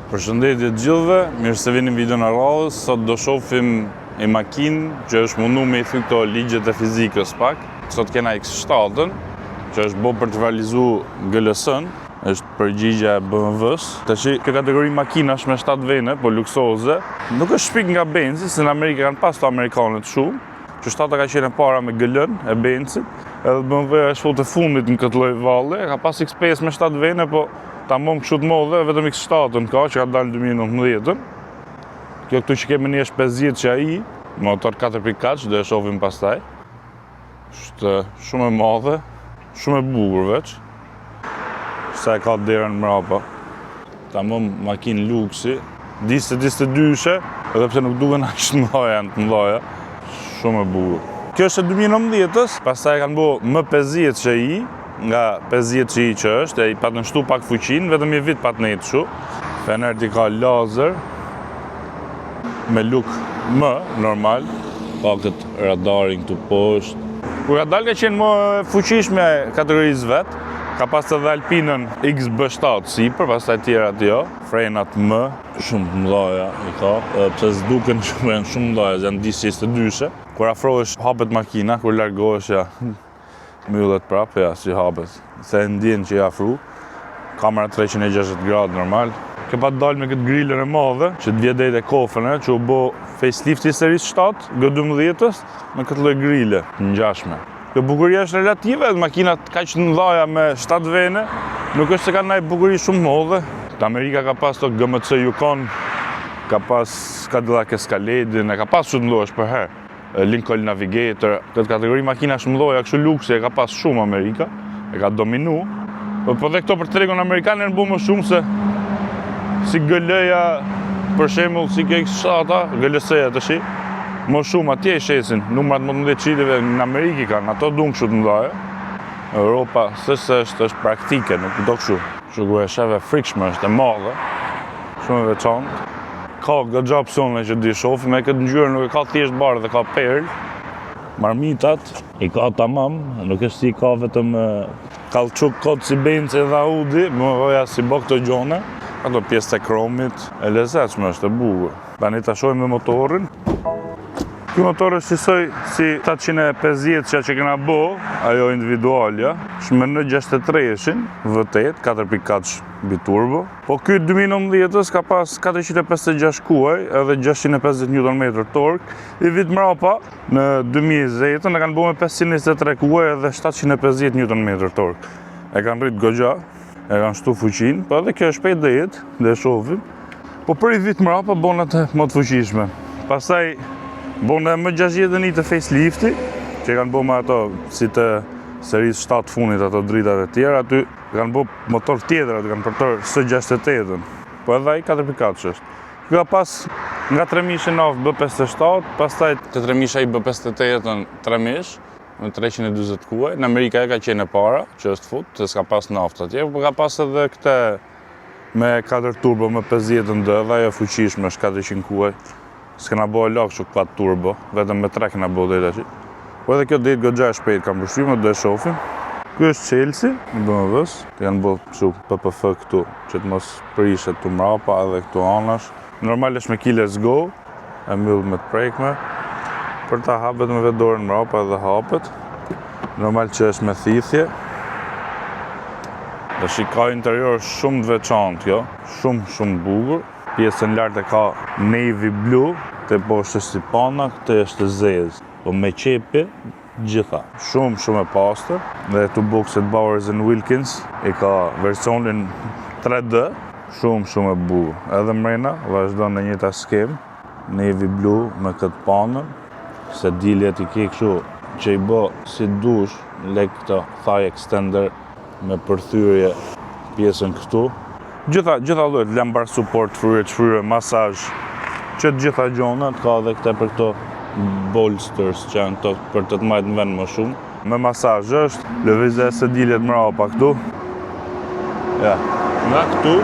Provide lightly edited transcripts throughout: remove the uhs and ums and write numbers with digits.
Përshëndetje të gjithëve, mirë se vini në video në radhës. Sot do shohim një makinë që është mundu me i thy këto ligjet e fizikës pak. Sot kena X7-ën, që është bo për të realizu GLS-ën, është përgjigja e BMW-s. Tash kjo kategori makinash me 7 vene, po luksoze, nuk është shpik nga Benzi, se në Amerikë kanë pas të amerikanët shumë, që 7-a ka qenë para me GL-ën e Benzit, edhe BMW është fut e fundit në këtë lloj valle, ka pas X5 me 7 vene, po ta mom kështu të modhe, vetëm X7-ën ka, që ka dalë 2019-ën. Kjo këtu që kemi një është 50 që ai, motor 4.4, do e shohim pastaj. Është shumë e madhe, shumë e bukur veç. Sa e ka derën mrapa. Ta mom makinë luksi, diste dyshe, edhe pse nuk duken aq të mëdha, janë të mëdha. Shumë e bukur. Kjo është e 2019-s, pastaj kanë bë M50 që ai, nga 50 që i që është, e i patën shtu pak fuqin, vetëm i vit patën e i të shu. Fenerti ka laser, me luk më normal, ka këtë radarin këtu poshtë. Kur radar ka qenë më fuqishme kategorisë vetë, ka pas edhe Alpinën XB7 sipër, pastaj tjerat jo, frenat më, shumë të mëdhaja i ka, pse s'duken shumë mëdhaja, janë disë dyshe. Kur afrohesh hapet makina, kur largohesh ja, myllet prapë, ja, si hapet. Se e ndjen që i afru. Kamera 360 gradë normal. Ke pa dalë me këtë grillën e madhe, që të vjedejt e kofën, që u bo facelift i serisë 7, G12-ës, me këtë lloj grille, të ngjashme. Kjo bukuria është relative, edhe makinat kaq të mëdha me 7 vene, nuk është se kanë ndaj bukuri shumë madhe. Amerika ka pas to GMC Yukon, ka pas Cadillac Escalade, ka pas shumë mëdha për herë. Lincoln Navigator, këtë kategori makina shumë mëdha, kështu luksi e ka pas shumë Amerika, e ka dominu. Po dhe këto për tregun amerikan janë bërë më shumë se si GL-ja, për shembull, si X7-a, GLS-ja tash, më shumë atje i shesin, numrat më të mëdha çilive në Amerikë kanë, ato duan kështu të mëdha. Europa është praktike, nuk do kështu. Kështu ku e sheve frikshme, është e madhe, shumë e veçantë. Ka goxha opsione që di shohim, me këtë ngjyrë nuk e ka thjesht bardhë dhe ka perl. Marmitat i ka tamam, nuk është si ka vetëm kallçuk kod si Benzi dhe Audi, më voja si bo këto gjone. Ato pjesë të kromit, e lezetshme është e bukur. Tani ta shohim me motorin. Ky motor është si 750 që kena bo, ajo individualja, është me N63-shin, V8, 4.4 biturbo. Po ky 2019-s ka pas 456 kuaj edhe 650 Nm tork. I vit mrapa, në 2020-ën, e kanë bo me 523 kuaj edhe 750 Nm tork. E kanë rrit goxha, e kanë shtu fuqin, po edhe kjo është shpejt dhe jetë, dhe shohim. Po për i vit mrapa, bonat e më të fuqishme. Pastaj, bona më 60 të facelifti, që kanë bo me ato si të serisë 7 funit, ato dritat e tjera, aty kanë bo motor tjetër, aty kanë përtor S68-ën, po edhe ai 4.4 është. Ka pas nga 3000 naftë B57, pastaj të 3000 i B58-ën 3000, me 320 kuaj. Në Amerika e ka qenë e para, që është fut, se s'ka pas naftë atje, po ka pas edhe këte me 4 turbo, me 50-ën dë, dhe ajo fuqishme është 400 kuaj. S'kena bo e lakë që 4 turbo, vetëm me 3 kena bo dhe tash. Po edhe kjo dhejtë goxha e shpejt kam përshqyme, dhe shofim. Kjo është Chelsea, në BMW-s, të janë bo që PPF këtu, që të mos prishet të mrapa edhe këtu anash. Normal është me key let's go, e mbyll me të prekme. Për ta hapet me vetë dorën mrapa edhe hapet. Normal që është me thithje. Dhe shika interior shumë të veçantë kjo, shumë bukur. Pjesën lartë e ka navy blue, të poshtë është si pana, këtë është zezë. Po me qepi, gjitha. Shumë e pastër. Dhe këtu bokset Bowers & Wilkins, i ka versionin 3D, shumë e bukur. Edhe mrena, vazhdo në njëta skem, navy blue me këtë panën, se diljet i ke kështu që i bë si dush, lek këto thigh extender me përthyrje pjesën këtu. Gjitha llojet, lumbar support, fryre, masazh, që të gjitha gjonat, ka edhe këte për këto bolsters që janë këto për të të majtë në vend më shumë. Me masazh është, lëvizja e sediljet mrapa këtu. Ja, nga këtu,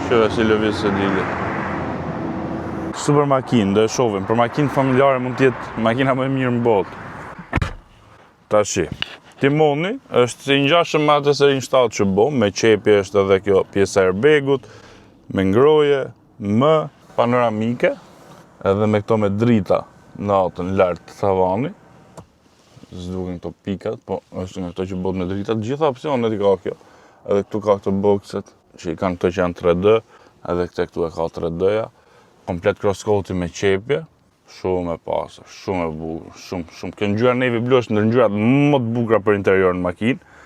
shëve si lëviz sediljet. Super makinë, dhe shohim, për makinë familjare mund tjetë makina më e mirë në botë. Tashi. Timoni është i ngjashëm me atë serin 7 që bom, me qepi është edhe kjo pjesa e airbagut, me ngroje, më panoramike, edhe me këto me drita natën lart tavani. S'duken këto pikat, po është nga këto që bëhet me drita, të gjitha opsionet i ka kjo. Edhe këtu ka këto boxet që i kanë këto që janë 3D, edhe këtu e ka 3D-ja. Komplet cross-coat me qepje, shumë e pasur, shumë e bukur, shumë. Kjo ngjyra navy blue është ndër ngjyrat më të bukura për interior në makinë.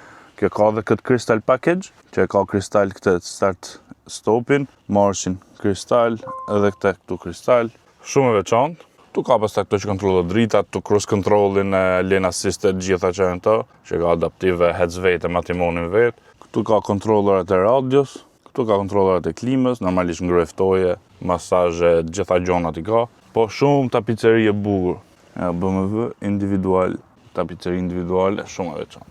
Kjo ka edhe këtë crystal package, që e ka kristal këtë start stopin, marshin kristal, edhe këtu kristal, shumë e veçantë. Tu ka pastaj këto që kontrollojnë dritat, tu cruise controlin, lane assisted, gjitha që janë këto, që ka adaptive heads vetë, me timonin vetë. Këtu ka kontrollerat e radios, këtu ka kontrollerat e klimës, normalisht ngreftoje, masazhe, gjitha gjonat i ka. Po shumë tapiceri e bukur. BMW individual, tapiceri individuale, shumë e veçantë.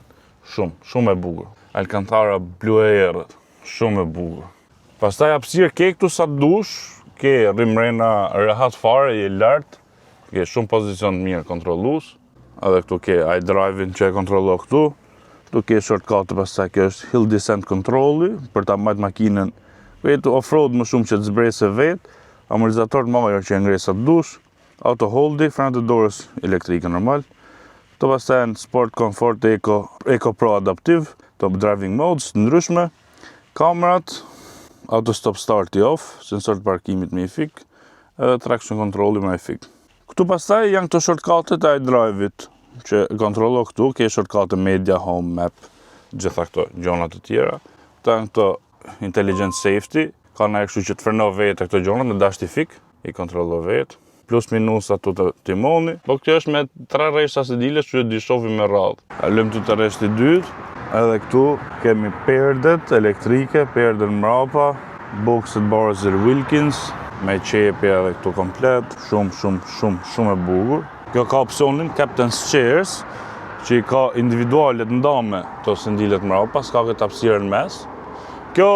Shumë e bukur. Alcantara Blue Air, shumë e bukur. Pastaj hapësirë ke këtu sa dush, ke rrimrena rehat fare, je lart, ke shumë pozicion të mirë kontrollues. Edhe këtu ke iDrive-in që e kontrollon këtu. Këtu ke shortcut, pastaj kjo është hill descent controlli për ta mbajtur makinën vetë off-road më shumë që të zbresë vetë, amortizator të major që e ngresa dush, auto holdi, frenat e dorës elektrike normal. Këto pastaj janë sport, comfort, eco pro adaptive, top driving modes të ndryshme, kamerat, auto stop start i off, sensor të parkimit me i fik, edhe traction controlli me i fik. Këtu pastaj janë këto shortcutet e iDrive-it, që kontrollo këtu, ke shortcut media, home, map, gjitha këto gjonat të tjera. Këta janë këto intelligent safety, ka në kështu që të freno vetë këto gjonat në dashti fik, i kontrollo vetë, plus minus ato të timoni, po kjo është me 3 rreshta sedile që di shofi me radhë. Kalojmë të rreshti dytë, edhe këtu kemi perdet elektrike, perdet mrapa, boxet Bowers Wilkins, me qepje edhe këtu komplet, shumë e bukur. Kjo ka opsionin Captain's Chairs, që i ka individualet ndame të sendilet mrapa, s'ka këtë hapësirë në mes. Kjo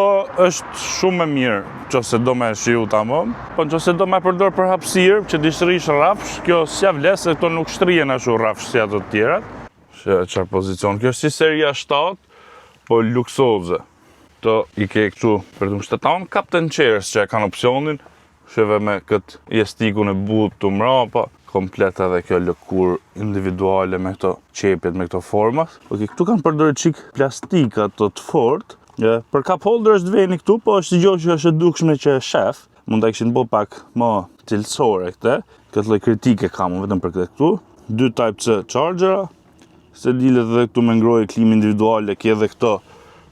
është shumë e mirë, nëse do me shiu tamam, po nëse do me përdor për hapësirë, që di shtrish rafsh, kjo s'ja vles, se këto nuk shtrihen ashtu rafsh si ato të tjerat. Çfarë pozicion, kjo është si seria 7, po luksoze. Këto i ke këtu për të mbështetur Captain Chairs që e kanë opsionin, sheve me këtë jestikun e butë të mrapa, komplet edhe kjo lëkur individuale me këto qepjet, me këto format. Këtu kanë përdorur çik plastika të fortë. Për cup holder është veni këtu, po është gjë që është e dukshme që shef, mund ta kishin bërë pak më cilësore këtë. Këtë lloj kritike kam vetëm për këtë këtu. 2 Type-C chargera, sedilet edhe këtu me ngrohje klimë individuale, ke edhe këto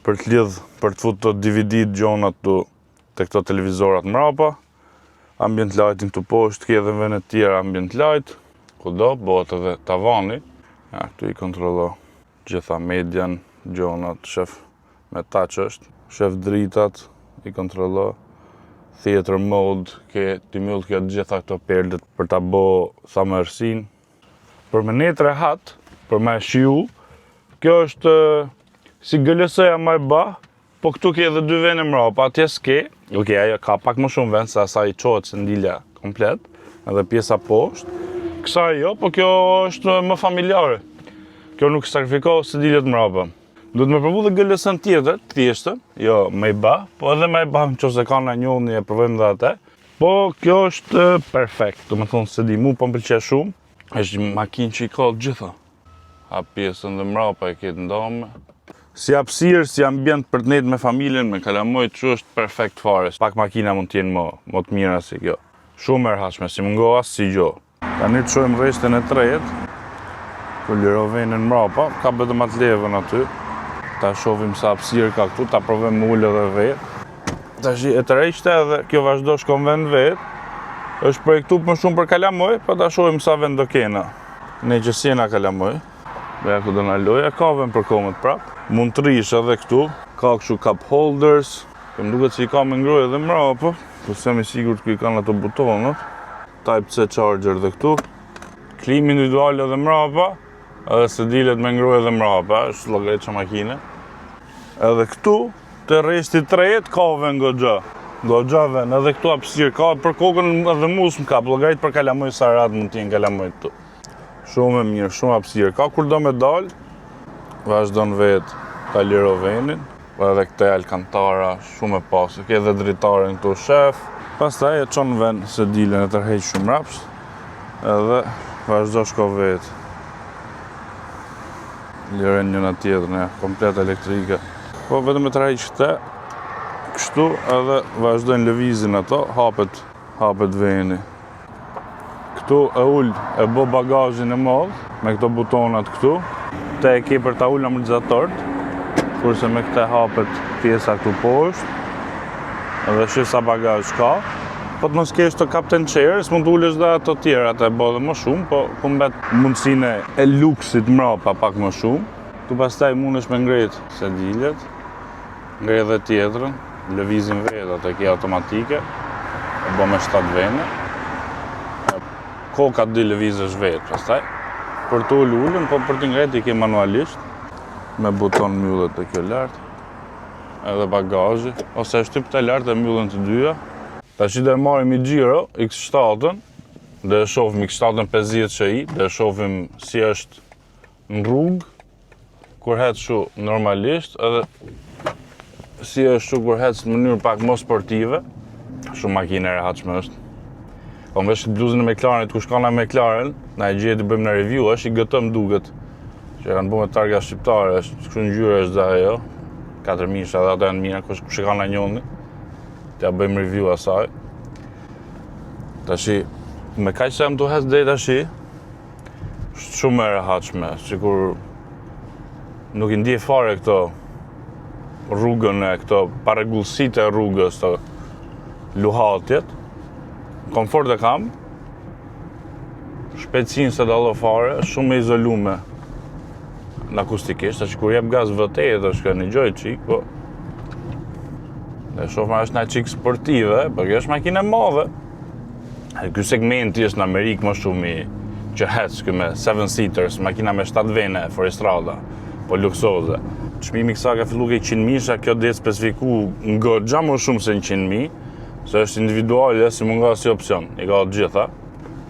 për të lidh, për të futur DVD gjonat këtu te këto televizorat mrapa. Ambient lighting këtu poshtë, ke edhe vende të tjera ambient light. Kudo bëhet edhe tavani. Ja, këtu i kontrollo gjitha median, gjonat, shef me touch është, shef dritat, i kontrollo, theater mode, ke t'i mbyll kjo gjitha këto perlet për ta bë thamërsin. Për me net rehat, për me shiu, kjo është si GLS-ja më e ba, po këtu ke edhe 2 vende mrapa, atje s'ke. Ajo ka pak më shumë vend se asaj çohet sendilja komplet, edhe pjesa poshtë. Kësaj jo, po kjo është më familjare. Kjo nuk sakrifikohet sediljet mrapa. Duhet me provu dhe GLS-n tjetër, thjeshtë, jo me i ba, po edhe me i ba nëse ka në njëni e provojmë dhe atë. Po kjo është perfekt, do me thonë se di, mu po më pëlqej shumë. Është një makinë që i ka gjitha. Ha pjesën dhe mrapa e ketë ndame. Si hapësirë, si ambient për të nejtë me familjen, me kalamoj, që është perfekt fare. Pak makina mund t'jenë më të mira si kjo. Shumë e rrahshme, si më ngoas si gjo. Tani të shojmë rreshtin e tretë. Ku lirovenin mrapa, ka vetëm atë levën aty. Ta shohim sa hapësirë ka këtu, ta provojmë ulë edhe vetë. Tash e tërheqte edhe kjo vazhdo shkon vend vetë. Është projektu më shumë për kalamoj, po ta shohim sa vend do kena. Ne që sjena kalamoj. Beja ku do na loja, ka vend për komët prap. Mund të rish edhe këtu, ka kështu cup holders. Më duket se i ka me ngrojë edhe mrapa, po s'jam i sigurt ku i kanë ato butonat. Type-C charger dhe këtu. Klim individual edhe mrapa. Edhe sedilet me ngrojë edhe mrapa, është llogarit që makine. Edhe këtu, të rreshti tretë, ka vend goxha vend, edhe këtu hapësirë, ka për kokën edhe mus më kap, llogarit për kalamoj sa rat mund t'jenë kalamoj këtu. Shumë e mirë, shumë hapësirë, ka kur do me dalë, vazhdon vetë ta liro venin, edhe këte Alcantara, shumë e pasur, ke edhe dritaren këtu shef, Pastaj e çon në vend se dilen e tërheq shumë rapsht edhe vazhdo shko vetë. Liren njëna tjetrën, komplet elektrike. Po vetëm e tërheq kështu edhe vazhdojnë lëvizin ato, hapet veni. Këtu e ull e bo bagazhin e madh me këto butonat këtu. Te e ke për ta ull amortizatort, kurse me këte hapet pjesa këtu poshtë. Edhe shif sa bagazh ka. Po të mos kesh të captain chair, s'mund të ulesh dhe ato tjera të e bo dhe më shumë, po mbet mundësine e luksit mrapa pak më shumë. Tu pastaj mundesh me ngret se dilet, ngret dhe tjetrën, lëvizin vetë atë ke automatike, e bo me 7 vene. Koka 2 lëvizësh vetë pastaj. Për të ullën, po për të ngret i ke manualisht, me buton mbyllet të kjo lartë. Edhe bagazhi, ose e shtyp të lartë e mbyllën të dyja. Tash do e marrim i Giro X7-ën, dhe e shohim X7-ën 50 Ci, dhe e shohim si është në rrugë, kur het shu normalisht, edhe si është shu kur het në mënyrë pak më sportive. Shumë makinë e rehatshme është. Po më vesh bluzën e McLarenit, ku shkon na McLaren, na e gjehet të bëjmë në review, është i gëtëm duket. Që kanë bërë me targa shqiptare, është kështu ngjyra është dhe ajo. 4000 edhe ato janë mira, kush e ka na njoni. T'ja bëjmë review asaj. Tashi, me kaq sa jam tu hes deri tashi, është shumë e rehatshme, sikur nuk i ndjej fare këto rrugën e këto parregullsitë e rrugës, të luhatjet. Komfort e kam. Shpejtësinë se dallo fare, shumë e izolume. Në akustikisht, tash kur jep gaz vërtet është kjo një gjë çik, po ne shohim është një çik sportive, por kjo është makinë e madhe. Ky segmenti është në Amerikë më shumë që hec me 7-seaters, makina me 7 vene, Forestrada, po luksoze. Çmimi kësaj ka filluar ke 100.000, kjo do të specifiku goxha më shumë se 100.000, se është individuale si mund nga si opsion. I ka të gjitha.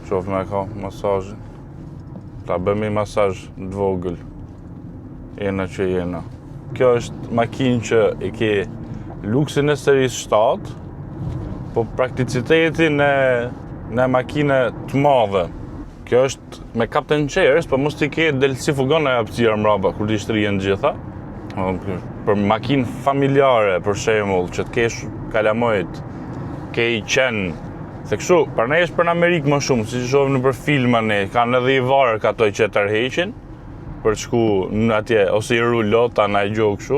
Shohim me ka masazhin. Ta bëjmë një masazh të vogël. Jena që jena. Kjo është makinë që i ke luksin e serisë 7, po prakticitetin në makine të madhe. Kjo është me captain chairs, po mos t'i ke del si fugon e hapësira mbrapa kur t'i shtrihen gjitha. Për makinë familjare, për shembull, që të kesh kalamojt, ke i qenë, se kështu, për ne është për në Amerikë më shumë, si që shohim në për filma ne, kanë edhe i varë ka toj që tërheqin, për shku në atje, ose i rulota në i gjohë kështu.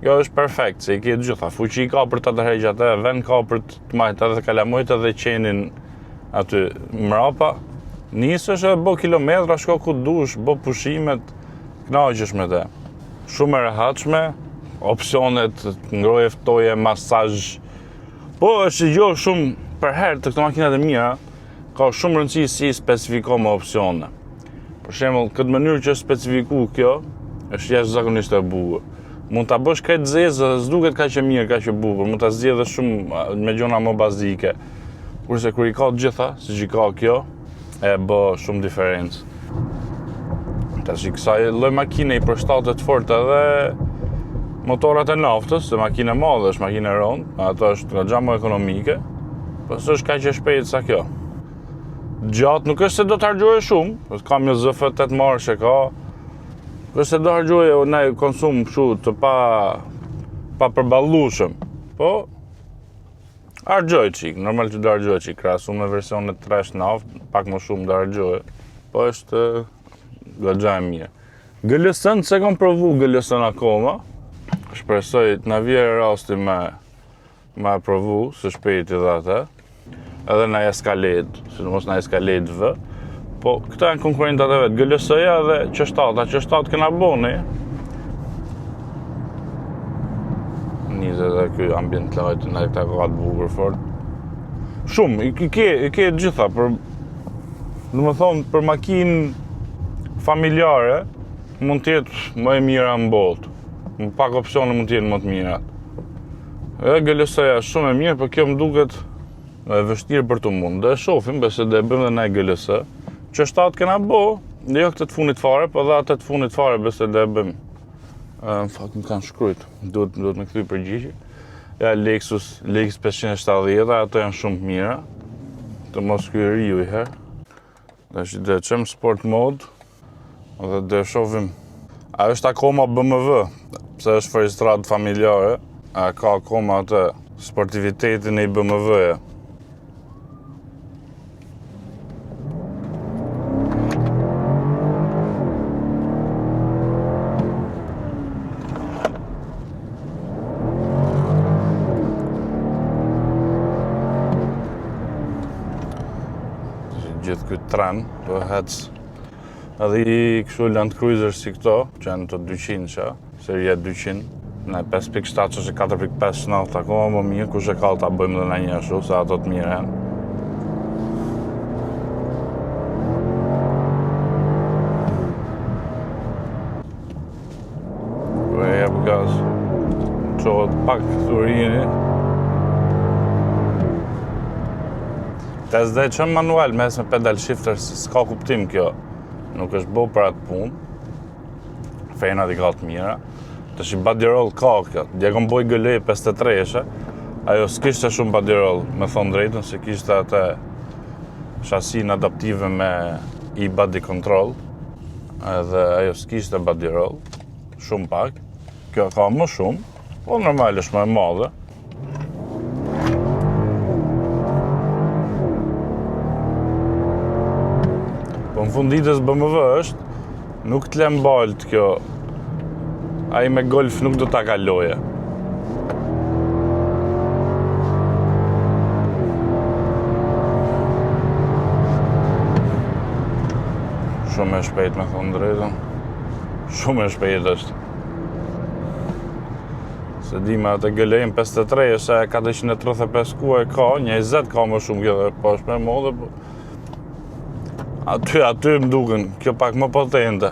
Jo është perfekt, se i ke gjitha, fuqi ka për të tërheq atë, vend ka për të majtë edhe kalamojt edhe qenin aty mrapa. Nisësh e bo kilometra, shko ku dush, bo pushimet, knaqesh me te. Shumë e rehatshme, opsionet, ngroje ftoje, masazh. Po është jo shumë për herë të këto makinat e mira, ka shumë rëndësi si specifiko me opsione. Për shembull, këtë mënyrë që është specifiku kjo, është jashtëzakonisht e bukur. Mund ta bësh këtë zezë, s'duket kaq e mirë, kaq e bukur, mund ta zgjedhësh shumë me gjona më bazike. Kurse kur i ka të gjitha, siç i ka kjo, e bë shumë diferencë. Tash kësaj lloj makine i përshtatet fort edhe motorat e naftës, se makinë e madhe është makinë e rëndë, ato është goxha më ekonomike, po s'është kaq e shpejtë sa kjo. Gjatë nuk është se do të harxhoje shumë, kam një ZF 8 marshe ka, nuk është se do harxhoje në konsum kështu të pa përballueshëm, po harxhoj çik, normal që do harxhoj çik, krahasuar me versionet trash naftë, pak më shumë do harxhoje, po është goxha e mirë. GLS-n se kam provu GLS-n akoma, shpresoj të na vijë rasti me provu së shpejti dhe atë. Edhe në Escalade, sidomos në Escalade V, po këta janë konkurentat e vetë, GLS-ja dhe Q7 kena boni. Nizë edhe ky ambient light në këta ka të bukur fort. Shumë, i ke gjitha, domethënë për makinë familjare mund të jetë më e mira në botë. Më pak opsione mund të jenë më të mira. Edhe GLS-ja është shumë e mirë, por kjo më duket e vështirë për të mund. Dhe shohim, besoj dhe bëjmë dhe na GLS. Q7 kena bo, jo këtë të funit fare, po dhe atë të funit fare besoj dhe bëjmë. Në fakt më kanë shkruajt, duhet me kthy përgjigje. Ja Lexus 570, ato janë shumë të mira. Të mos ky riu i herë. Tash do të çem sport mode dhe do shohim. A është akoma BMW, pse është regjistrat familjare, a ka akoma atë sportivitetin e BMW-ja. Gjithë këtë tren, do hec edhe i kështu Land Cruiser si këto, që janë të 200 seria 200, në 5.7 që është 4.5 shnaut akoma më mirë, kush e ka ta bëjmë dhe në një ashtu, se ato të mirë janë. Kërë e jep gaz, qohet pak thurini. TSD që manual mes me pedal shifter, s'ka kuptim kjo. Nuk është bo për atë punë. Frenat i ka të mira. Të shi body roll ka kjo. Dje kom boj gëlej 53-eshe. Ajo s'kishte shumë body roll, me thonë drejtën, se kishte atë shasin adaptive me e-body control. Edhe ajo s'kishte body roll. Shumë pak. Kjo ka më shumë, po normal është më e madhe. Po në funditës BMW është, nuk të lem balt kjo, ai me Golf nuk do ta kaloje. Shumë e shpejt me thonë drejtën, shumë e shpejt është. Se di me atë gëlejnë 53, se 435 ku e ka, 20 ka më shumë kjo dhe po është me modhe, aty më duken, kjo pak më potente.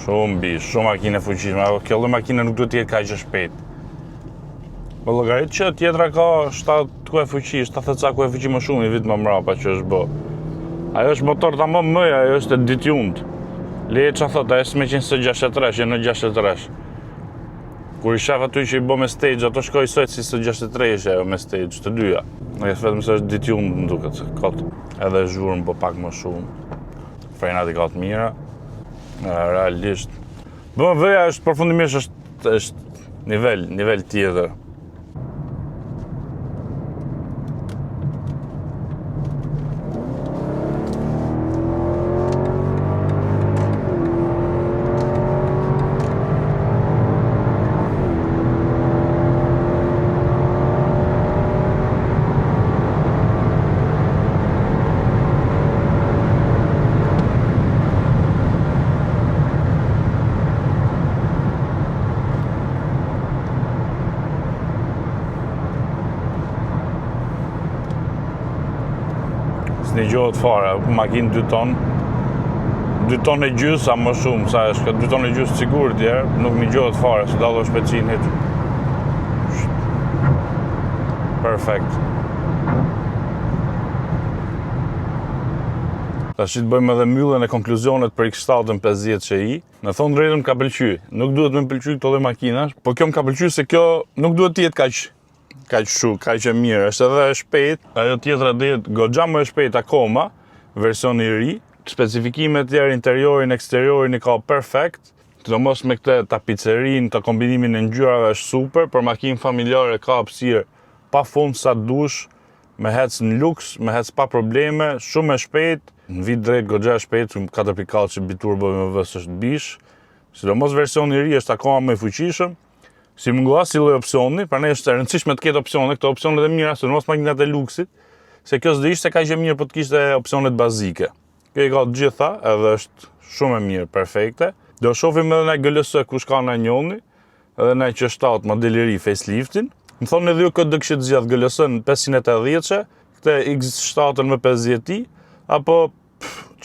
Shumë bish, shumë makine fuqishme, kjo dhe makine nuk duhet t'jetë kaq e shpejt. Po llogarit që tjetra ka 7 ku e fuqi, 70 ca ku e fuqi më shumë i vit më mrapa që është bë. Ajo është motor tamam mëja, ajo është detuned. Leje që thot, ajo s'me qenë së 63, që në 63. Kur i shef aty që i bo me stage, ato shkoj sot si së 63 ajo me stage, të dyja. Në jetë vetëm se është detuned më duket se kot. Edhe zhurmë po pak më shumë. Frenat i ka të mira. Realisht. BMW-ja është përfundimisht është nivel tjetër. S'ni gjohet fare, makinë 2 ton. 2 ton e gjys, a më shumë, sa është këtë 2 ton e gjys sigur tjerë, nuk mi gjohet fare, se dallo shpejtësinë hiç. Perfekt. Tash të bëjmë edhe mbylljen e konkluzionet për X7 50 Ci. Në thonë drejtën ka pëlqy. Nuk duhet më pëlqy këto lloj makinash, po kjo më ka pëlqy se kjo nuk duhet të jetë kaq e mirë, është edhe e shpejt. Ajo tjetra do jetë goxha më e shpejt akoma, versioni i ri. Specifikimet tjerë interiorin, eksteriorin i ka perfekt. Sidomos me këtë tapicerin, të kombinimin e ngjyrave është super, për makinë familjare ka hapësirë pafund sa dush, me hec në luks, me hec pa probleme, shumë e shpejt, në vit drejt goxha e shpejt, 4.4 që biturbo BMW është bish. Sidomos versioni i ri është akoma më i fuqishëm. Si mungua si lloj opsioni, prandaj është e rëndësishme të ketë opsione, këto opsionet e mira, sidomos makinat e luksit, se kjo s'do ishte kaq e mirë po të kishte opsionet bazike. Kjo i ka të gjitha, edhe është shumë e mirë, perfekte. Do shohim edhe në GLS kush ka na njoni, edhe në Q7 modeli i ri faceliftin. Më thonë edhe ju këtë do kishit zgjath GLS-n 580-që, këtë X7-ën me 50i, apo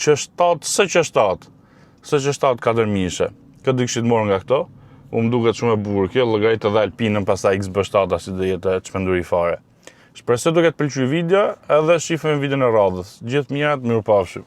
Q7, Q7 4000-she. Këtë do kishit morë nga këto. Më duket shumë e bukur kjo, llogarit edhe Alpinën pastaj XB7 si do jetë çmenduri fare. Shpresoj duket pëlqyer video, edhe shifojmë videon e radhës. Gjithë mirat, mirupafshim.